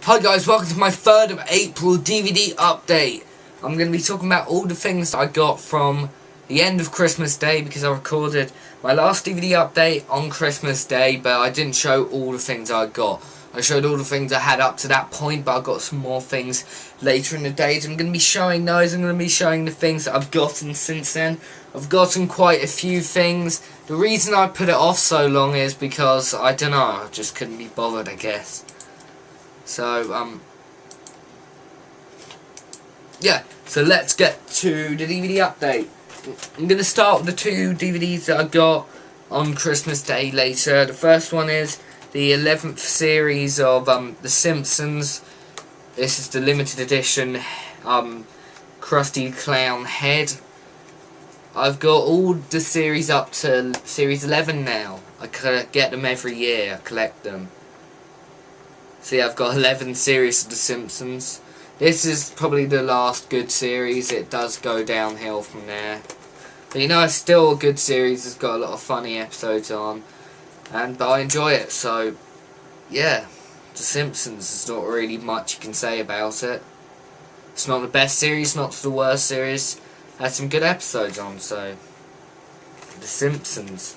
Hi guys, welcome to my 3rd of April DVD update. I'm going to be talking about all the things that I got from the end of Christmas Day, because I recorded my last DVD update on Christmas Day, but I didn't show all the things I got. I showed all the things I had up to that point, but I got some more things later in the day. So I'm going to be showing those. I'm going to be showing the things that I've gotten since then. I've gotten quite a few things. The reason I put it off so long is because, I don't know, I just couldn't be bothered, I guess. So, yeah, so let's get to the DVD update. I'm going to start with the 2 DVDs that I got on Christmas Day later. The first one is the 11th series of The Simpsons. This is the limited edition Krusty Clown head. I've got all the series up to series 11 now. I get them every year, I collect them. So yeah, I've got 11 series of The Simpsons. This is probably the last good series. It does go downhill from there. But you know, it's still a good series. It's got a lot of funny episodes on. But I enjoy it, so yeah. The Simpsons, there's not really much you can say about it. It's not the best series, not the worst series. Had some good episodes on, so The Simpsons.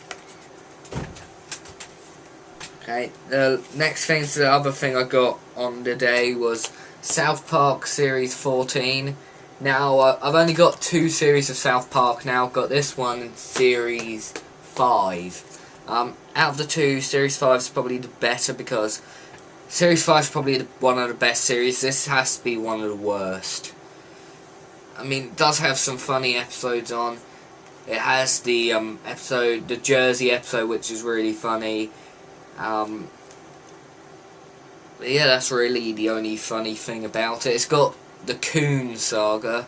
Okay, the next thing, the other thing I got on the day was South Park Series 14. Now, I've only got 2 series of South Park now. I've got this one in Series 5. Out of the 2, Series 5 is probably the better, because Series 5 is probably one of the best series. This has to be one of the worst. I mean, it does have some funny episodes on. It has the the Jersey episode, which is really funny. Yeah, that's really the only funny thing about it. It's got the Coon Saga,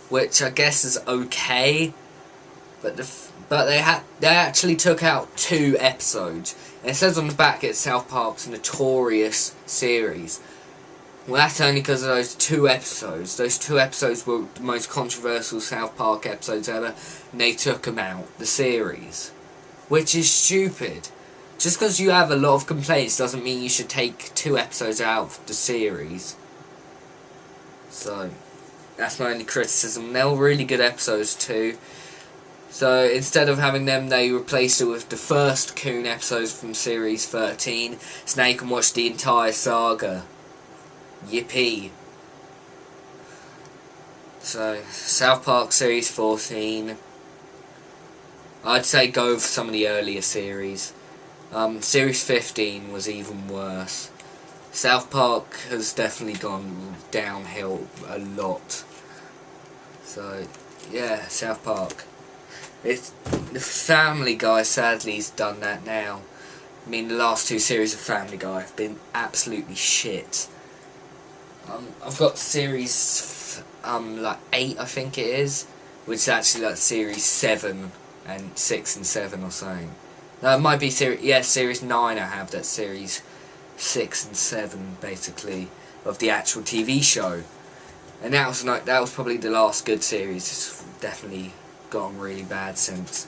which I guess is okay, but they actually took out 2 episodes. And it says on the back it's South Park's notorious series. Well, that's only because of those 2 episodes. Those 2 episodes were the most controversial South Park episodes ever, and they took them out, the series. Which is stupid. Just because you have a lot of complaints doesn't mean you should take 2 episodes out of the series. So, that's my only criticism. They were really good episodes too. So, instead of having them, they replaced it with the first Coon episodes from Series 13. So now you can watch the entire saga. Yippee. So, South Park Series 14. I'd say go for some of the earlier series. Series 15 was even worse. South Park has definitely gone downhill a lot. So, yeah, South Park. The Family Guy, sadly, has done that now. I mean, the last 2 series of Family Guy have been absolutely shit. I've got series like 8, I think it is, which is actually like series 7 and 6 and 7 or something. No, it might be series 9 I have, that's series 6 and 7, basically, of the actual TV show. And that was probably the last good series. It's definitely gone really bad since.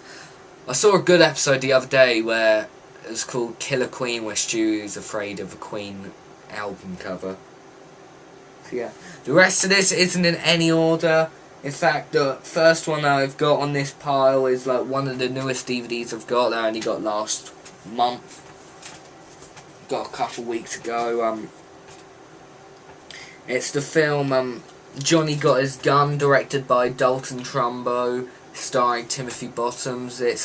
I saw a good episode the other day where it was called Killer Queen, where Stew's afraid of a Queen album cover. So yeah, the rest of this isn't in any order. In fact, the first one I've got on this pile is like one of the newest DVDs I've got that I only got last month. Got a couple weeks ago. It's the film Johnny Got His Gun, directed by Dalton Trumbo, starring Timothy Bottoms. It's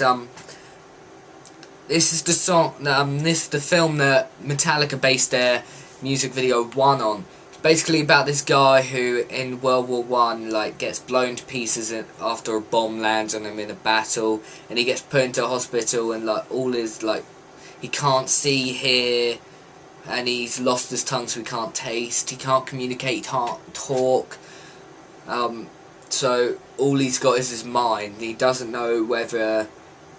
this is the song. This is the film that Metallica based their music video 1 on. Basically about this guy who in World War I like gets blown to pieces after a bomb lands on him in a battle, and he gets put into a hospital, and like all his like he can't see, hear, and he's lost his tongue, so he can't taste, he can't communicate, he can't talk. So all he's got is his mind. He doesn't know whether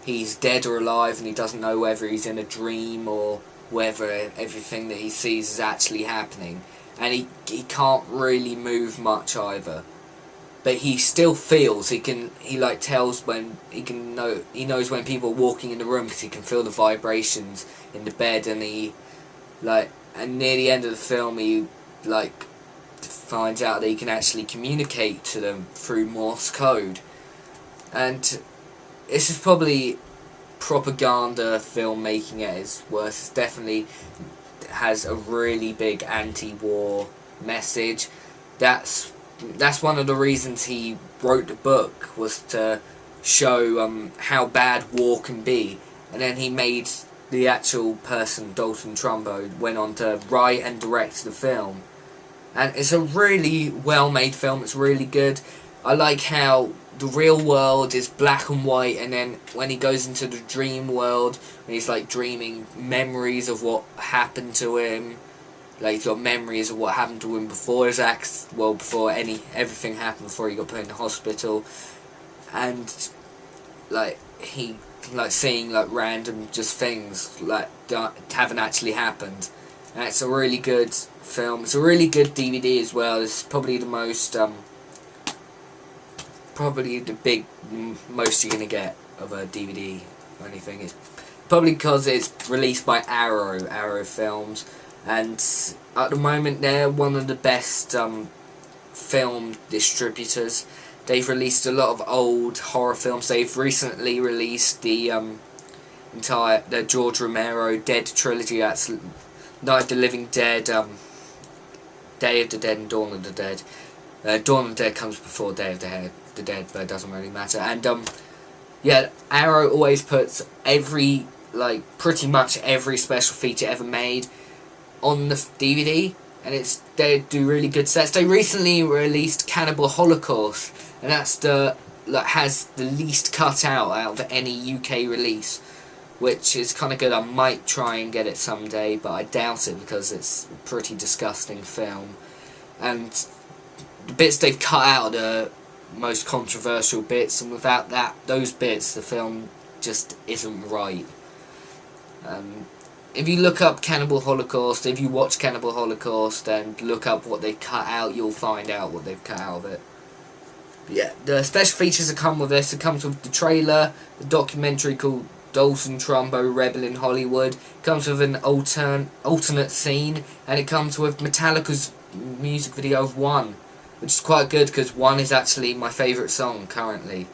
he's dead or alive, and he doesn't know whether he's in a dream or whether everything that he sees is actually happening. And he can't really move much either, but he still feels. He knows when people are walking in the room, because he can feel the vibrations in the bed, and he and near the end of the film he like finds out that he can actually communicate to them through Morse code. And this is probably propaganda filmmaking at its worst. It definitely has a really big anti-war message. That's one of the reasons he wrote the book, was to show how bad war can be. And then he made the actual person, Dalton Trumbo, went on to write and direct the film. And it's a really well made film. It's really good. I like how the real world is black and white, and then when he goes into the dream world, and he's like dreaming memories of what happened to him. Like he's got memories of what happened to him before his before everything happened, before he got put in the hospital. And like he seeing like random just things like that haven't actually happened. And it's a really good film. It's a really good DVD as well. It's probably the most probably the most you're gonna get of a DVD or anything. It's probably because it's released by Arrow Films, and at the moment they're one of the best film distributors. They've released a lot of old horror films. They've recently released the George Romero Dead trilogy. That's Night of the Living Dead, Day of the Dead, and Dawn of the Dead. Dawn of the Dead comes before Day of the Dead, but it doesn't really matter. And yeah, Arrow always puts pretty much every special feature ever made on the DVD, and they do really good sets. They recently released Cannibal Holocaust, and that's has the least cut out of any UK release, which is kind of good. I might try and get it someday, but I doubt it because it's a pretty disgusting film. And the bits they've cut out are the most controversial bits, and without those bits, the film just isn't right. If you look up Cannibal Holocaust, if you watch Cannibal Holocaust and look up what they cut out, you'll find out what they've cut out of it. But yeah, the special features that come with this, it comes with the trailer, the documentary called Dalton Trumbo Rebel in Hollywood, it comes with an alternate scene, and it comes with Metallica's music video of One, which is quite good because One is actually my favourite song currently.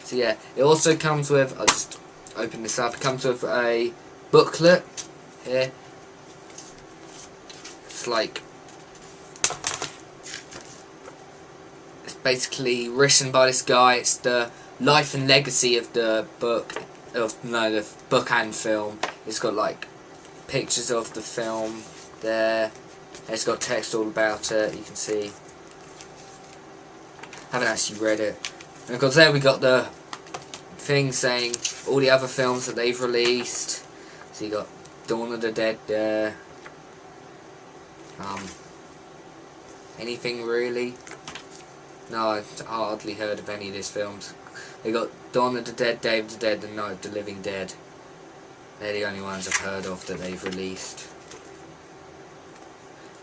So yeah, it also comes with, I'll just open this up, it comes with a booklet here. It's basically written by this guy. It's the life and legacy of the book and film. It's got like pictures of the film there. It's got text all about it, you can see. Haven't actually read it. And of course there we got the thing saying all the other films that they've released. So you got Dawn of the Dead there. Anything really? No, I've hardly heard of any of these films. They got Dawn of the Dead, Day of the Dead, and Night of the Living Dead. They're the only ones I've heard of that they've released.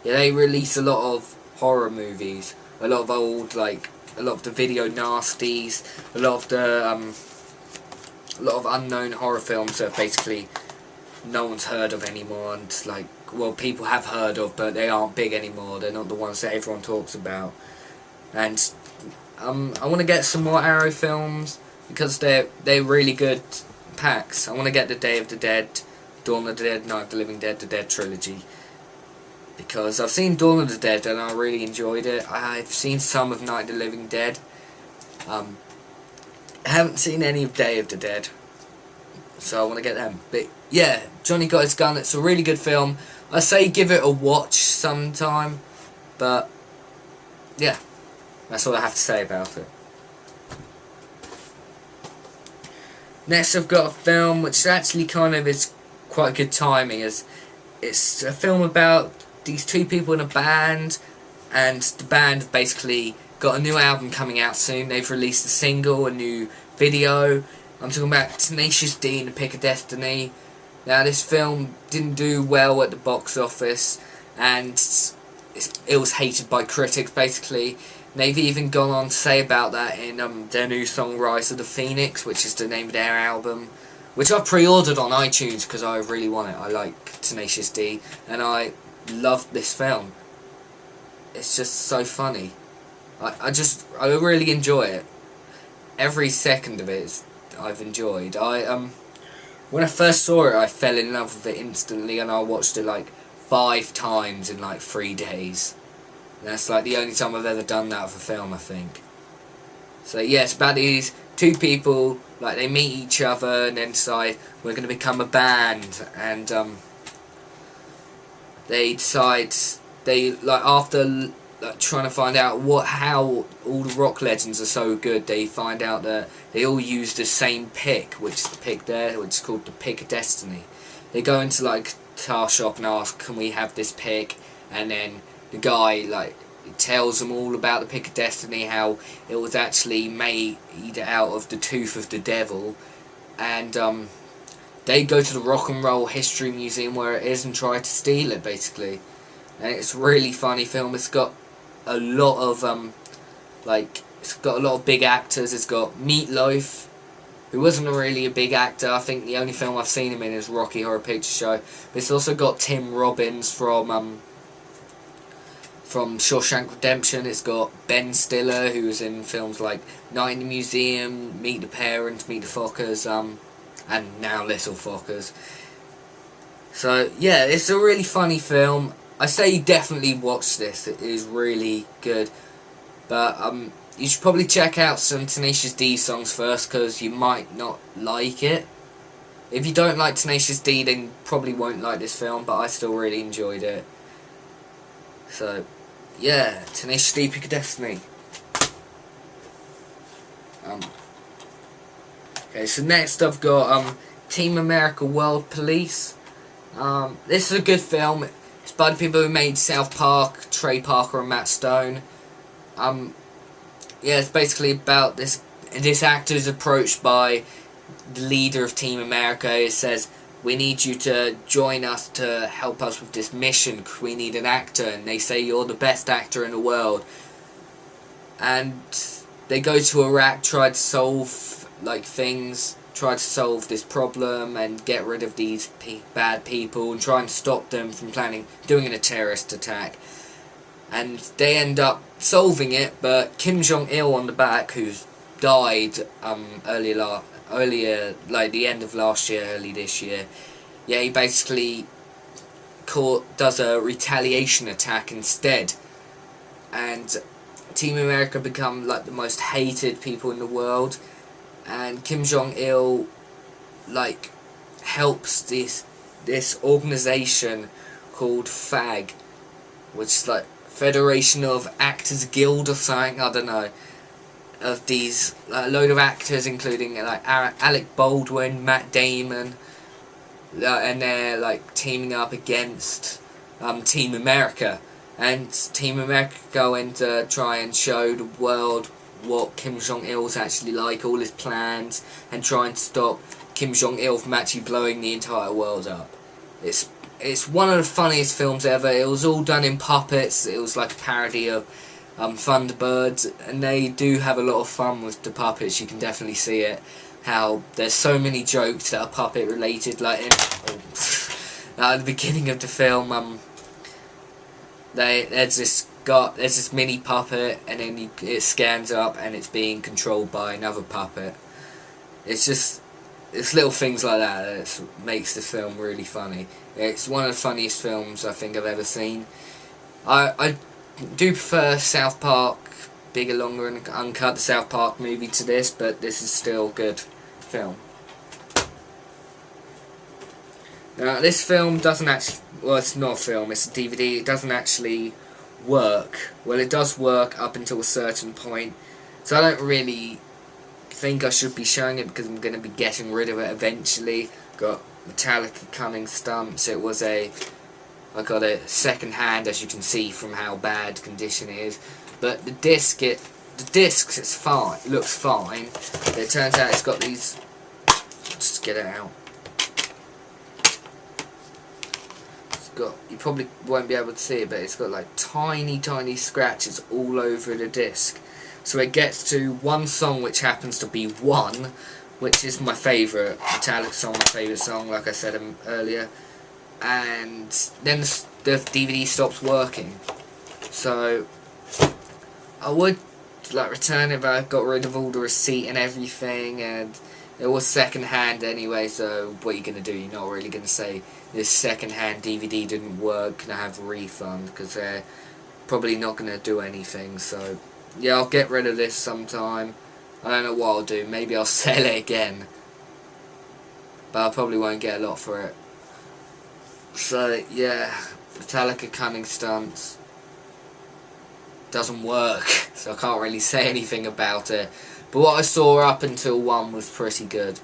Yeah, they release a lot of horror movies. A lot of old, a lot of the video nasties. A lot of unknown horror films that basically no one's heard of anymore, and people have heard of, but they aren't big anymore. They're not the ones that everyone talks about. And I want to get some more Arrow films because they're really good packs. I want to get the Day of the Dead, Dawn of the Dead, Night of the Living Dead, the Dead trilogy, because I've seen Dawn of the Dead and I really enjoyed it. I've seen some of Night of the Living Dead. I haven't seen any of Day of the Dead, so I want to get them. But yeah, Johnny Got His Gun, it's a really good film. I say give it a watch sometime, but yeah, that's all I have to say about it. Next I've got a film which actually kind of is quite good timing, as it's a film about these two people in a band, and the band basically got a new album coming out soon. They've released a single, a new video. I'm talking about Tenacious D and the Pick of Destiny. Now this film didn't do well at the box office, and it was hated by critics basically. And they've even gone on to say about that in their new song Rise of the Phoenix, which is the name of their album, which I've pre-ordered on iTunes because I really want it. I like Tenacious D, and I love this film. It's just so funny. I really enjoy it. Every second of it I've enjoyed. When I first saw it, I fell in love with it instantly, and I watched it like 5 times in like 3 days. And that's like the only time I've ever done that with a film, I think. So yeah, it's about these 2 people, like they meet each other and then decide we're going to become a band, and they decide, after trying to find out how all the rock legends are so good, they find out that they all use the same pick, which is the pick there, which is called the Pick of Destiny. They go into like guitar shop and ask, can we have this pick? And then the guy tells them all about the Pick of Destiny, how it was actually made out of the tooth of the devil, and they go to the Rock and Roll History Museum where it is and try to steal it, basically. And it's a really funny film. It's got a lot of big actors. It's got Meatloaf, who wasn't really a big actor. I think the only film I've seen him in is Rocky Horror Picture Show. But it's also got Tim Robbins from Shawshank Redemption. It's got Ben Stiller, who was in films like Night in the Museum, Meet the Parents, Meet the Fockers, and now Little Fockers. So yeah, it's a really funny film. I say definitely watch this. It is really good. But you should probably check out some Tenacious D songs first, because you might not like it. If you don't like Tenacious D, then you probably won't like this film, but I still really enjoyed it. So yeah, Tenacious D, Pick of Destiny. Okay, so next I've got Team America World Police. This is a good film. It's by the people who made South Park, Trey Parker and Matt Stone. Yeah, it's basically about this actor is approached by the leader of Team America. It says, we need you to join us to help us with this mission. We need an actor. And they say, you're the best actor in the world. And they go to Iraq, try to solve try to solve this problem and get rid of these bad people and try and stop them from doing a terrorist attack. And they end up solving it, but Kim Jong-il on the back, who's died earlier, like the end of last year, early this year, yeah, he basically does a retaliation attack instead, and Team America become like the most hated people in the world. And Kim Jong-il helps this organisation called FAG, which is like Federation of Actors Guild or something, I don't know, of these load of actors, including Alec Baldwin, Matt Damon, and they're teaming up against Team America. And Team America go in to try and show the world what Kim Jong-il's actually like, all his plans, and try and stop Kim Jong-il from actually blowing the entire world up. It's one of the funniest films ever. It was all done in puppets. It was like a parody of Thunderbirds, and they do have a lot of fun with the puppets. You can definitely see it, how there's so many jokes that are puppet related, like at the beginning of the film, there's this mini puppet, and then it scans up and it's being controlled by another puppet. It's little things like that makes the film really funny. It's one of the funniest films I think I've ever seen. I do prefer South Park, bigger, longer and uncut, the South Park movie, to this, but this is still a good film. Now, this film doesn't actually, well, it's not a film, it's a DVD. It doesn't actually work. Well, it does work up until a certain point, so I don't really think I should be showing it because I'm going to be getting rid of it eventually. Got Metallica coming stumps. I got it second hand, as you can see from how bad condition it is. But the disc, it's fine. It looks fine. But it turns out it's got these. Just get it out. You probably won't be able to see it, but it's got like tiny scratches all over the disc. So it gets to one song which happens to be 1, which is my favourite Metallica song, my favourite song, like I said earlier. And then the DVD stops working. So I would like return it, but I got rid of all the receipt and everything, and it was second hand anyway, so what are you going to do? You're not really going to say this second hand DVD didn't work, can I have a refund? Because they're probably not going to do anything. So yeah, I'll get rid of this sometime. I don't know what I'll do. Maybe I'll sell it again, but I probably won't get a lot for it. So yeah, Metallica Cunning Stunts doesn't work, so I can't really say anything about it. But what I saw up until 1 was pretty good.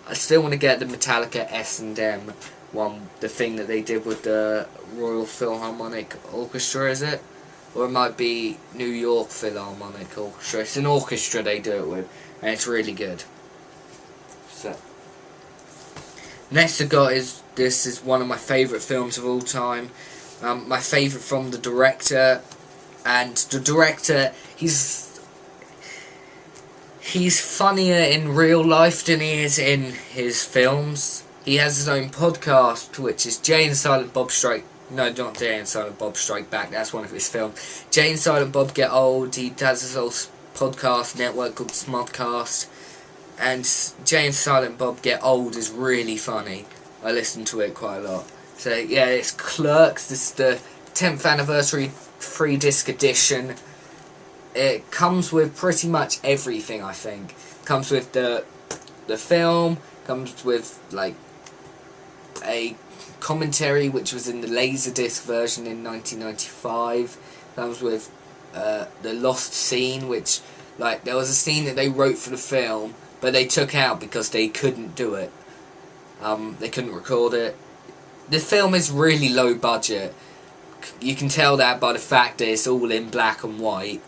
I still want to get the Metallica S&M one, the thing that they did with the Royal Philharmonic Orchestra, is it? Or it might be New York Philharmonic Orchestra. It's an orchestra they do it with, and it's really good. So next I got is, this is one of my favourite films of all time. My favourite from the director, and the director, he's funnier in real life than he is in his films. He has his own podcast, which is Jay and Silent Bob Strike. No, not Jay and Silent Bob Strike Back. That's one of his films. Jay and Silent Bob Get Old. He has his old podcast network called GizmoCh. And Jay and Silent Bob Get Old is really funny. I listen to it quite a lot. So yeah, it's Clerks. This is the 10th anniversary 3-disc edition. It comes with pretty much everything, I think. Comes with the film, comes with like a commentary which was in the Laserdisc version in 1995. Comes with the lost scene, which, like, there was a scene that they wrote for the film, but they took out because they couldn't do it. They couldn't record it. The film is really low budget. You can tell that by the fact that it's all in black and white.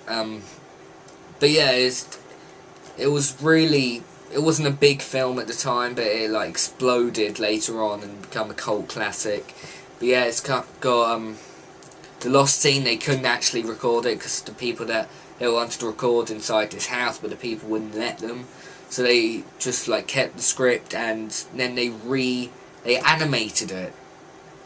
But yeah, it wasn't a big film at the time, but it like exploded later on and become a cult classic. But yeah, it's got the lost scene. They couldn't actually record it because the people that they wanted to record inside this house, but the people wouldn't let them. So they just like kept the script, and then they animated it,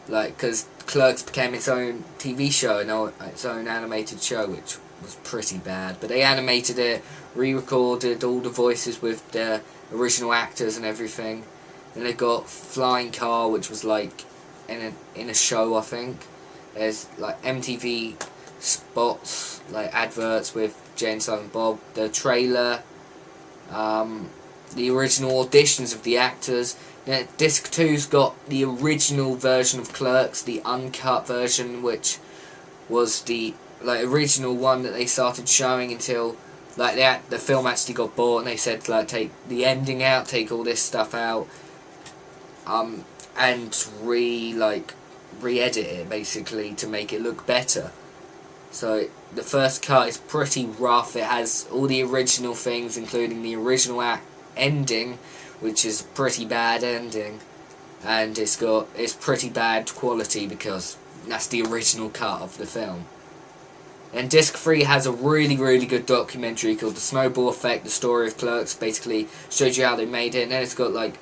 like, because Clerks became its own TV show and its own animated show, which was pretty bad. But they animated it, re-recorded all the voices with the original actors and everything. Then they got Flying Car, which was like in a show, I think. There's like MTV spots, like adverts with Jay and Silent Bob, the trailer, the original auditions of the actors. Now, Disc 2's got the original version of Clerks, the uncut version, which was the like original one that they started showing until like the film actually got bought, and they said like take the ending out, take all this stuff out, and re-edit it basically to make it look better. So the first cut is pretty rough. It has all the original things, including the original ending, which is a pretty bad ending, and it's pretty bad quality because that's the original cut of the film. And Disc 3 has a really, really good documentary called The Snowball Effect, the story of Clerks. Basically shows you how they made it, and then it's got like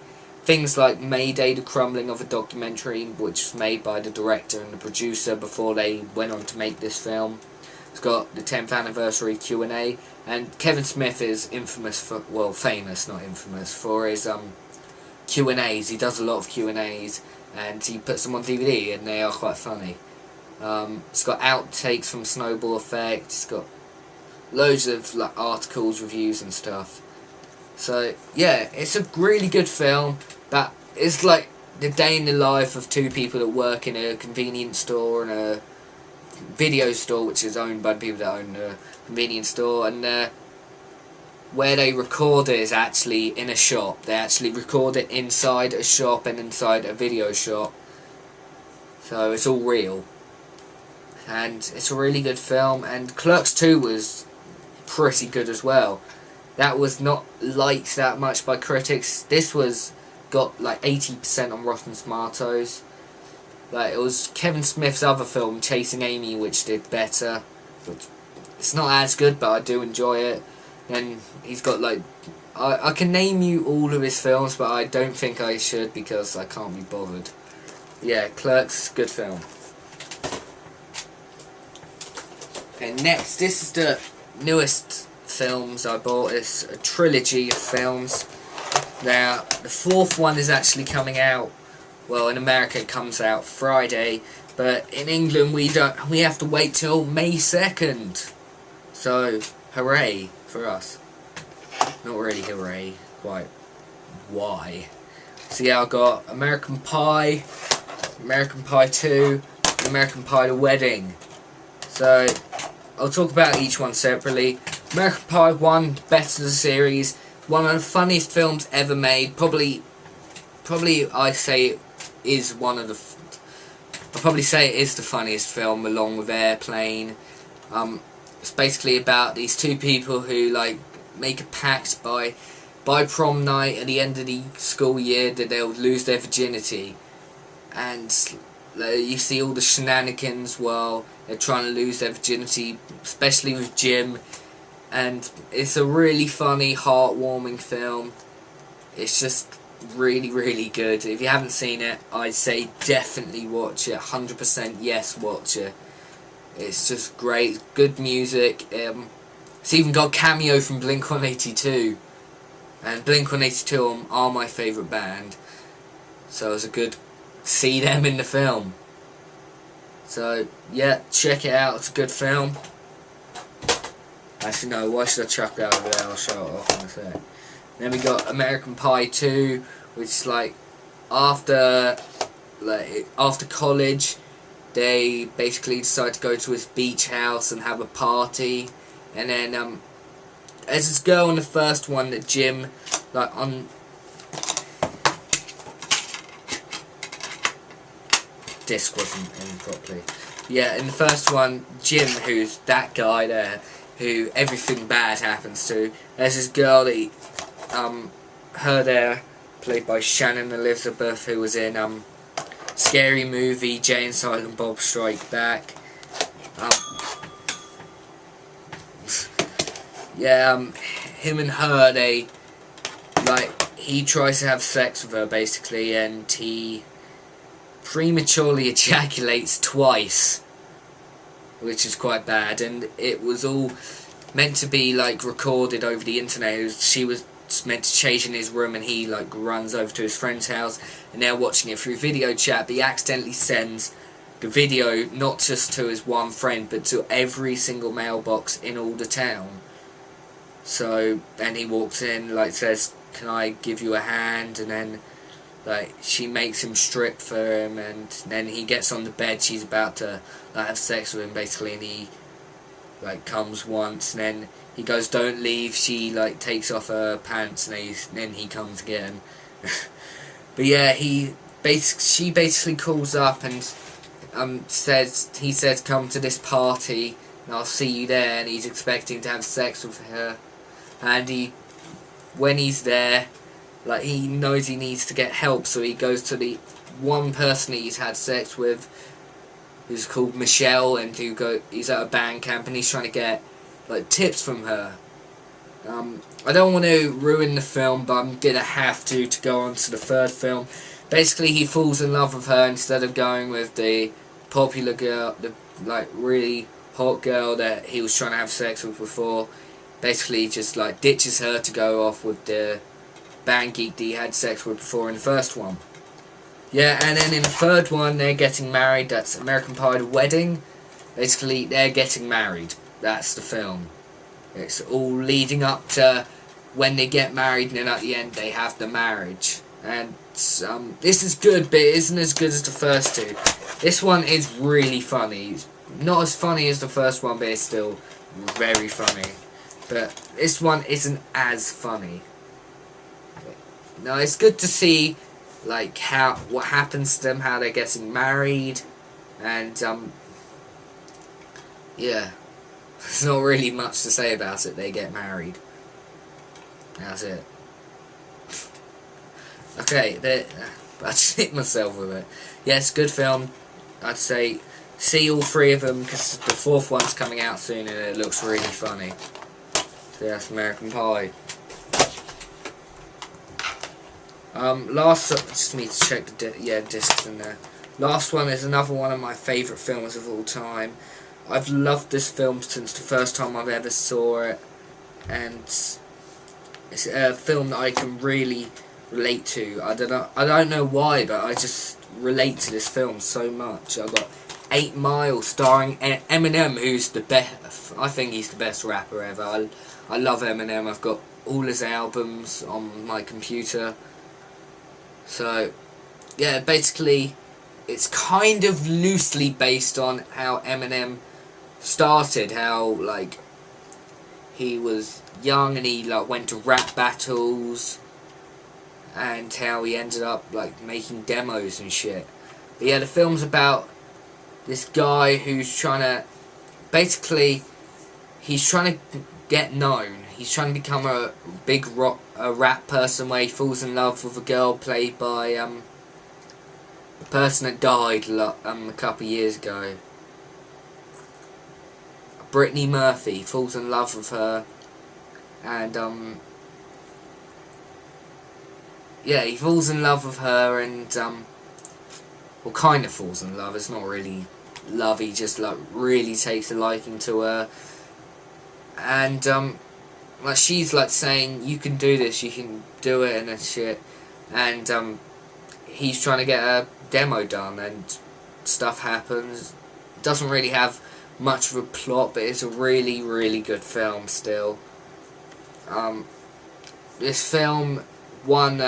things like Mayday, the crumbling of a documentary, which was made by the director and the producer before they went on to make this film. It's got the 10th anniversary Q&A, and Kevin Smith is infamous for, well, famous, not infamous, for his Q&As. He does a lot of Q&As, and he puts them on DVD, and they are quite funny. It's got outtakes from Snowball Effect. It's got loads of like articles, reviews and stuff. So yeah, it's a really good film. That is like the day in the life of two people that work in a convenience store and a video store, which is owned by the people that own the convenience store, and where they record it is actually in a shop. They actually record it inside a shop and inside a video shop. So it's all real. And it's a really good film, and Clerks 2 was pretty good as well. That was not liked that much by critics. This got like 80% on Rotten Tomatoes. Like, it was Kevin Smith's other film, Chasing Amy, which did better. But it's not as good, but I do enjoy it. Then he's got like, I can name you all of his films, but I don't think I should because I can't be bothered. Yeah, Clerks, good film. Okay, next, this is the newest films I bought. It's a trilogy of films. Now, the fourth one is actually coming out. Well, in America it comes out Friday, but in England we have to wait till May 2nd. So, hooray for us. Not really hooray, quite. Why? So yeah, I've got American Pie, American Pie 2, and American Pie The Wedding. So, I'll talk about each one separately. American Pie 1, best of the series. One of the funniest films ever made. Probably I say it is one of the... I'll probably say it is the funniest film, along with Airplane. It's basically about these two people who like make a pact by prom night at the end of the school year that they'll lose their virginity, and you see all the shenanigans while they're trying to lose their virginity, especially with Jim. And it's a really funny, heartwarming film. It's just really, really good. If you haven't seen it, I'd say definitely watch it. 100% yes, watch it. It's just great, good music. It's even got a cameo from Blink-182, and Blink-182 are my favourite band, so it's a good see them in the film. So yeah, check it out. It's a good film. Actually no, why should I chuck that over there? I'll show it off in a sec. Then we got American Pie 2, which is like after college. They basically decide to go to his beach house and have a party, and then there's this girl in the first one that Jim disc wasn't in properly. Yeah, in the first one, Jim, who's that guy there, who everything bad happens to. There's this girl that her there, played by Shannon Elizabeth, who was in Scary Movie, Jay and Silent Bob Strike Back. Him and her, they he tries to have sex with her basically, and he prematurely ejaculates twice, which is quite bad. And it was all meant to be recorded over the internet. She was meant to change in his room, and he runs over to his friend's house, and they're watching it through video chat, but he accidentally sends the video not just to his one friend, but to every single mailbox in all the town. So then he walks in, says, "Can I give you a hand?" And then she makes him strip for him, and then he gets on the bed. She's about to have sex with him basically, and he comes once, and then he goes, "Don't leave." She takes off her pants, and then he comes again. But yeah, she basically calls up and he says, "Come to this party and I'll see you there." And he's expecting to have sex with her, and when he's there, he knows he needs to get help, so he goes to the one person he's had sex with, who's called Michelle, and he's at a band camp, and he's trying to get tips from her. I don't want to ruin the film, but I'm gonna have to go on to the third film. Basically, he falls in love with her instead of going with the popular girl, the really hot girl that he was trying to have sex with before. Basically, just ditches her to go off with the band geek that he had sex with before in the first one. Yeah, and then in the third one, they're getting married. That's American Pie The Wedding. Basically, they're getting married. That's the film. It's all leading up to when they get married, and then at the end they have the marriage. And this is good, but it isn't as good as the first two. This one is really funny. It's not as funny as the first one, but it's still very funny. But this one isn't as funny. No, it's good to see what happens to them, how they're getting married, and yeah, there's not really much to say about it. They get married. That's it. Okay, I just hit myself with it. Yeah, it's a good film. I'd say see all three of them, because the fourth one's coming out soon and it looks really funny. So that's American Pie. Last, just need to check the discs in there. Last one is another one of my favourite films of all time. I've loved this film since the first time I've ever saw it, and it's a film that I can really relate to. I don't know why, but I just relate to this film so much. I've got 8 Mile starring Eminem, who's the best. I think he's the best rapper ever. I love Eminem. I've got all his albums on my computer. So, yeah, basically, it's kind of loosely based on how Eminem started. How, like, he was young and he, like, went to rap battles. And how he ended up, like, making demos and shit. But yeah, the film's about this guy who's trying to... Basically, he's trying to get known. He's trying to become a big rap person, where he falls in love with a girl played by a person that died a couple of years ago. Brittany Murphy. Falls in love with her, and yeah, he falls in love with her, and well, kind of falls in love. It's not really love. He just like really takes a liking to her, and like she's like saying, "You can do this. You can do it," and that shit. And he's trying to get a demo done, and stuff happens. Doesn't really have much of a plot, but it's a really, really good film still. This film won,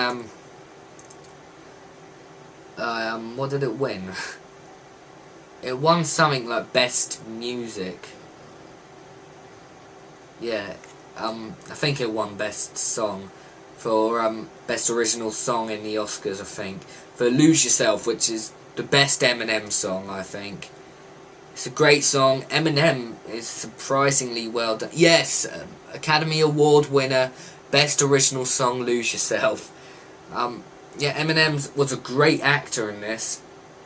what did it win? It won something like Best Music. Yeah, I think it won Best Song for Best Original Song in the Oscars, I think. For Lose Yourself, which is the best Eminem song, I think. It's a great song. Eminem is surprisingly well done. Yes, Academy Award winner, Best Original Song, Lose Yourself. Yeah, Eminem was a great actor in this.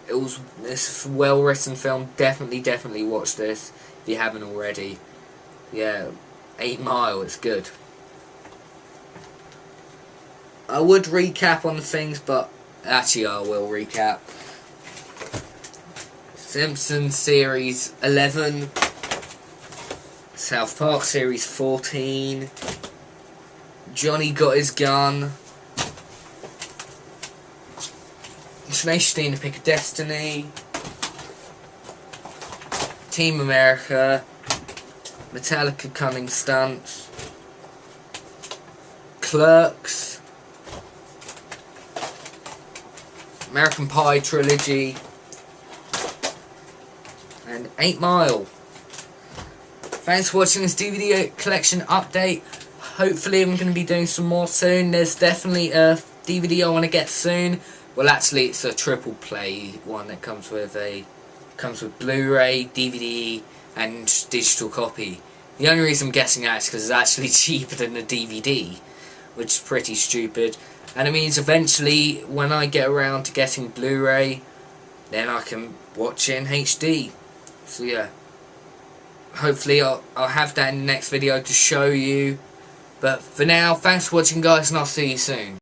It's a well written film. Definitely watch this if you haven't already. Yeah, 8 Mile, it's good. I would recap on the things, but actually I will recap. Simpsons Series 11, South Park Series 14, Johnny Got His Gun, Tenacious D and the Pick of Destiny, Team America, Metallica Cunning Stunts, Clerks, American Pie Trilogy, and 8 Mile. Thanks for watching this DVD collection update. Hopefully I'm going to be doing some more soon. There's definitely a DVD I want to get soon. Well, actually it's a triple play one that comes with Blu-ray, DVD and digital copy. The only reason I'm guessing that is because it's actually cheaper than the DVD, which is pretty stupid. And it means eventually when I get around to getting Blu-ray, then I can watch it in HD. So yeah, hopefully I'll have that in the next video to show you. But for now, thanks for watching guys, and I'll see you soon.